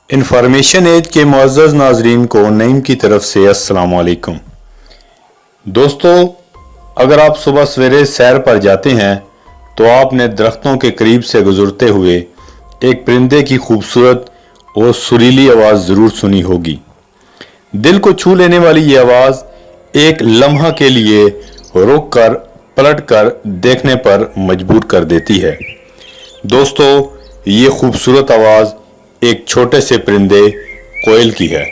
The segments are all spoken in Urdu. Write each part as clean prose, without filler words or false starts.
انفارمیشن ایج کے معزز ناظرین کو نعیم کی طرف سے السلام علیکم۔ دوستو، اگر آپ صبح سویرے سیر پر جاتے ہیں تو آپ نے درختوں کے قریب سے گزرتے ہوئے ایک پرندے کی خوبصورت اور سریلی آواز ضرور سنی ہوگی۔ دل کو چھو لینے والی یہ آواز ایک لمحہ کے لیے رک کر پلٹ کر دیکھنے پر مجبور کر دیتی ہے۔ دوستو، یہ خوبصورت آواز ایک چھوٹے سے پرندے کوئل کی ہے۔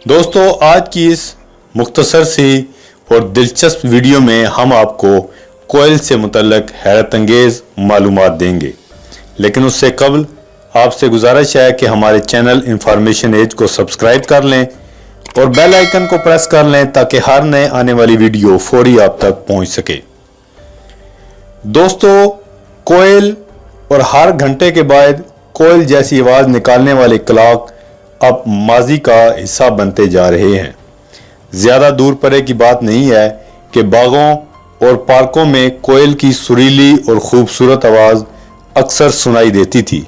دوستو، آج کی اس مختصر سی اور دلچسپ ویڈیو میں ہم آپ کو کوئل سے متعلق حیرت انگیز معلومات دیں گے، لیکن اس سے قبل آپ سے گزارش ہے کہ ہمارے چینل انفارمیشن ایج کو سبسکرائب کر لیں اور بیل آئیکن کو پریس کر لیں تاکہ ہر نئے آنے والی ویڈیو فوری آپ تک پہنچ سکے۔ دوستو، کوئل اور ہر گھنٹے کے بعد کوئل جیسی آواز نکالنے والے کلاک اب ماضی کا حصہ بنتے جا رہے ہیں۔ زیادہ دور پرے کی بات نہیں ہے کہ باغوں اور پارکوں میں کوئل کی سریلی اور خوبصورت آواز اکثر سنائی دیتی تھی،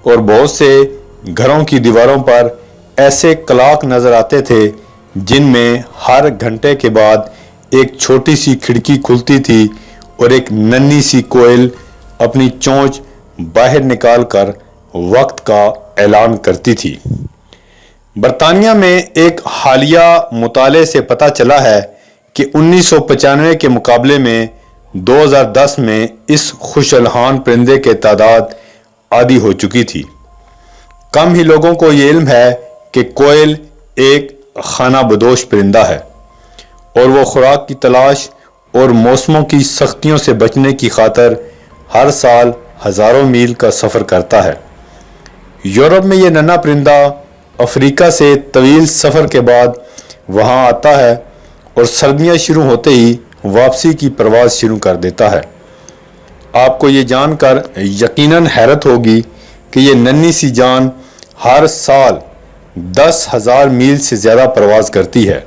اور بہت سے گھروں کی دیواروں پر ایسے کلاک نظر آتے تھے جن میں ہر گھنٹے کے بعد ایک چھوٹی سی کھڑکی کھلتی تھی اور ایک ننھی سی کوئل اپنی چونچ باہر نکال کر وقت کا اعلان کرتی تھی۔ برطانیہ میں ایک حالیہ مطالعے سے پتہ چلا ہے کہ 1995 کے مقابلے میں 2010 میں اس خوش الحان پرندے کی تعداد آدھی ہو چکی تھی۔ کم ہی لوگوں کو یہ علم ہے کہ کوئل ایک خانہ بدوش پرندہ ہے اور وہ خوراک کی تلاش اور موسموں کی سختیوں سے بچنے کی خاطر ہر سال ہزاروں میل کا سفر کرتا ہے۔ یورپ میں یہ ننھا پرندہ افریقہ سے طویل سفر کے بعد وہاں آتا ہے اور سردیاں شروع ہوتے ہی واپسی کی پرواز شروع کر دیتا ہے۔ آپ کو یہ جان کر یقیناً حیرت ہوگی کہ یہ ننھی سی جان ہر سال 10,000 میل سے زیادہ پرواز کرتی ہے،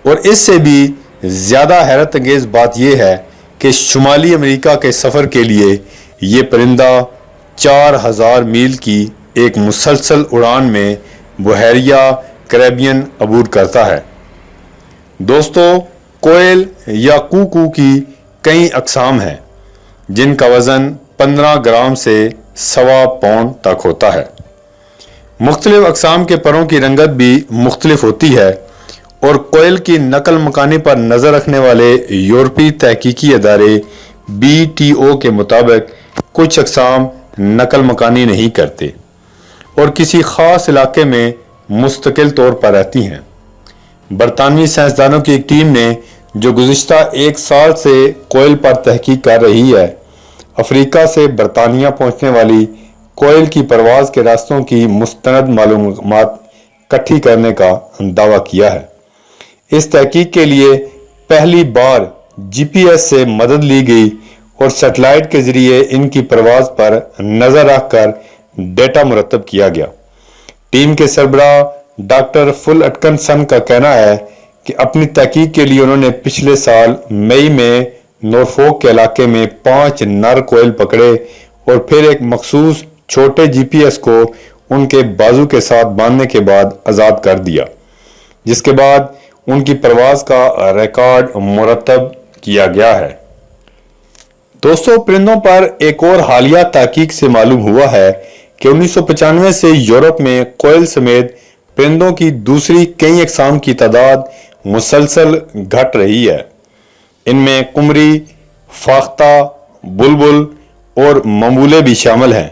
اور اس سے بھی زیادہ حیرت انگیز بات یہ ہے کہ شمالی امریکہ کے سفر کے لیے یہ پرندہ 4,000 میل کی ایک مسلسل اڑان میں بحیرہ کریبین عبور کرتا ہے۔ دوستو، کوئل یا کوکو کی کئی اقسام ہیں جن کا وزن 15 گرام سے 1.25 پاؤنڈ تک ہوتا ہے۔ مختلف اقسام کے پروں کی رنگت بھی مختلف ہوتی ہے، اور کوئل کی نقل مکانی پر نظر رکھنے والے یورپی تحقیقی ادارے BTO کے مطابق کچھ اقسام نقل مکانی نہیں کرتے اور کسی خاص علاقے میں مستقل طور پر رہتی ہیں۔ برطانوی سائنسدانوں کی ایک ٹیم نے جو گزشتہ 1 سال سے کوئل پر تحقیق کر رہی ہے، افریقہ سے برطانیہ پہنچنے والی کوئل کی پرواز کے راستوں کی مستند معلومات اکٹھی کرنے کا دعویٰ کیا ہے۔ اس تحقیق کے لیے پہلی بار GPS سے مدد لی گئی اور سیٹلائٹ کے ذریعے ان کی پرواز پر نظر رکھ کر ڈیٹا مرتب کیا گیا۔ ٹیم کے سربراہ ڈاکٹر فل اٹکنسن کا کہنا ہے کہ اپنی تحقیق کے لیے انہوں نے پچھلے سال مئی میں نورفولک کے علاقے میں 5 نر کوئل پکڑے اور پھر ایک مخصوص چھوٹے GPS کو ان کے بازو کے ساتھ باندھنے کے بعد آزاد کر دیا، جس کے بعد ان کی پرواز کا ریکارڈ مرتب کیا گیا ہے۔ دوستو، پرندوں پر ایک اور حالیہ تحقیق سے معلوم ہوا ہے کہ 1995 سے یورپ میں کوئل سمیت پرندوں کی دوسری کئی اقسام کی تعداد مسلسل گھٹ رہی ہے۔ ان میں قمری، فاختہ، بلبل اور منبولے بھی شامل ہیں۔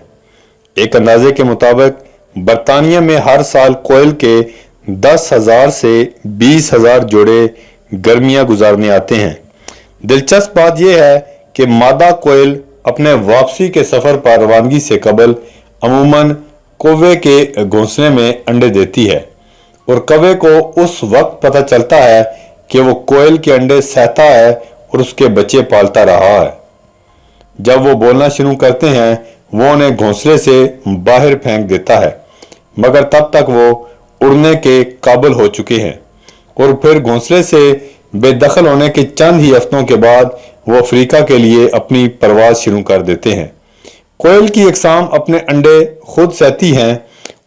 ایک اندازے کے مطابق برطانیہ میں ہر سال کوئل کے 10,000 سے 20,000 جوڑے گرمیاں گزارنے آتے ہیں۔ دلچسپ بات یہ ہے کہ مادہ کوئل اپنے واپسی کے سفر پر روانگی سے قبل عموماً کوے کے گھونسلے میں انڈے دیتی ہے، اور کوے کو اس وقت پتہ چلتا ہے کہ وہ کوئل کے انڈے سہتا ہے اور اس کے بچے پالتا رہا ہے۔ جب وہ بولنا شروع کرتے ہیں وہ انہیں گھونسلے سے باہر پھینک دیتا ہے، مگر تب تک وہ اڑنے کے قابل ہو چکے ہیں، اور پھر گھونسلے سے بے دخل ہونے کے چند ہی ہفتوں کے بعد وہ افریقہ کے لیے اپنی پرواز شروع کر دیتے ہیں۔ کوئل کی اقسام اپنے انڈے خود سہتی ہیں